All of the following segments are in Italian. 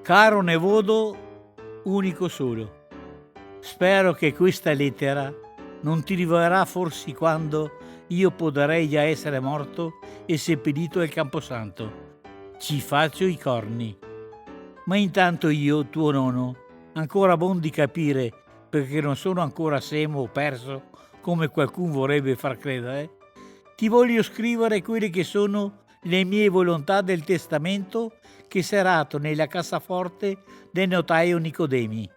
Caro Nevodo, unico solo, spero che questa lettera non ti arriverà forse quando io potrei già essere morto e seppellito al Camposanto. Ci faccio i corni. Ma intanto io, tuo nonno, ancora buon di capire, perché non sono ancora semo o perso, come qualcuno vorrebbe far credere, ti voglio scrivere quelle che sono le mie volontà del testamento che serrato nella cassaforte del notaio Nicodemi.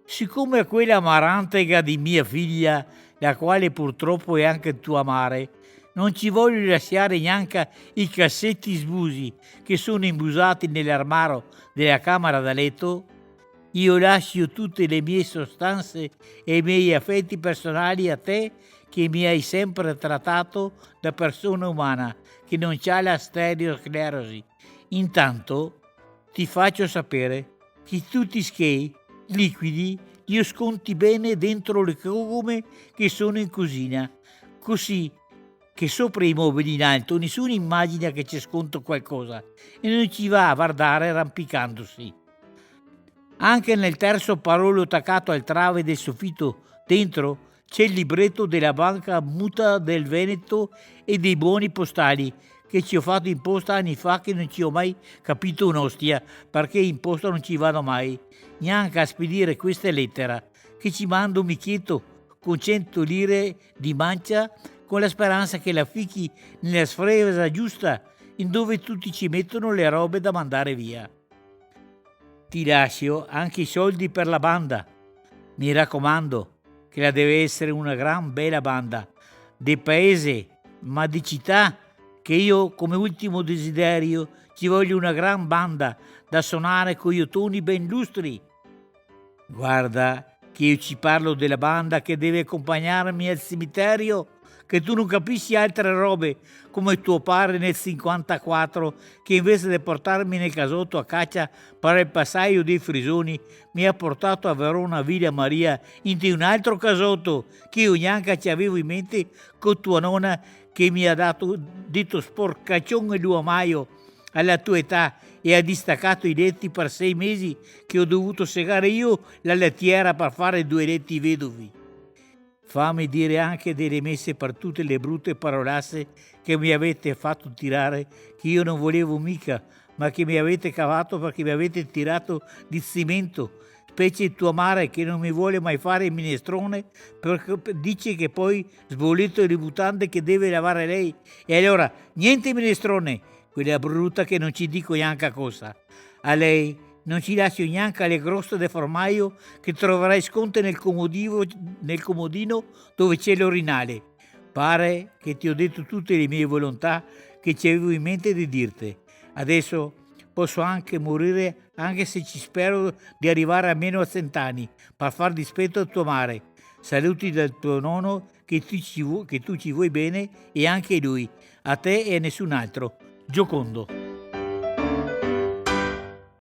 Siccome quella marantega di mia figlia, la quale purtroppo è anche tua madre, non ci voglio lasciare neanche i cassetti sbusi che sono imbusati nell'armadio della camera da letto, io lascio tutte le mie sostanze e i miei affetti personali a te che mi hai sempre trattato da persona umana che non c'ha la stereosclerosi. Intanto ti faccio sapere che tutti i schei liquidi li sconti bene dentro le cogome che sono in cucina, così che sopra i mobili in alto nessuno immagina che c'è sconto qualcosa e non ci va a guardare arrampicandosi. Anche nel terzo parolo attaccato al trave del soffitto dentro c'è il libretto della banca muta del Veneto e dei buoni postali che ci ho fatto in posta anni fa, che non ci ho mai capito un'ostia, perché in posta non ci vado mai, neanche a spedire questa lettera, che ci mando un michietto con 100 lire di mancia, con la speranza che la fichi nella sfresa giusta, in dove tutti ci mettono le robe da mandare via. Ti lascio anche i soldi per la banda. Mi raccomando, che la deve essere una gran bella banda, di paese, ma di città, che io come ultimo desiderio ci voglio una gran banda da suonare con gli ottoni ben lustri. Guarda che io ci parlo della banda che deve accompagnarmi al cimitero, che tu non capisci altre robe, come tuo padre nel 54, che invece di portarmi nel casotto a caccia per il passaggio dei frisoni, mi ha portato a Verona Villa Maria in un altro casotto, che io neanche ci avevo in mente, con tua nonna che mi ha detto sporcaccione l'uomaio alla tua età e ha distaccato i letti per 6 mesi che ho dovuto segare io la lettiera per fare 2 letti vedovi. Fammi dire anche delle messe per tutte le brutte parolacce che mi avete fatto tirare, che io non volevo mica, ma che mi avete cavato perché mi avete tirato di cemento, specie tua madre che non mi vuole mai fare il minestrone perché dice che poi sbollito le mutande che deve lavare lei. E allora, niente minestrone, quella brutta che non ci dico neanche cosa. A lei non ci lascio neanche le grosse de formaio che troverai sconte nel comodino dove c'è l'orinale. Pare che ti ho detto tutte le mie volontà che ci avevo in mente di dirti. Adesso posso anche morire, anche se ci spero di arrivare almeno a 100 anni, per far dispetto a tua madre. Saluti dal tuo nonno che tu ci vuoi bene e anche lui, a te e a nessun altro. Giocondo.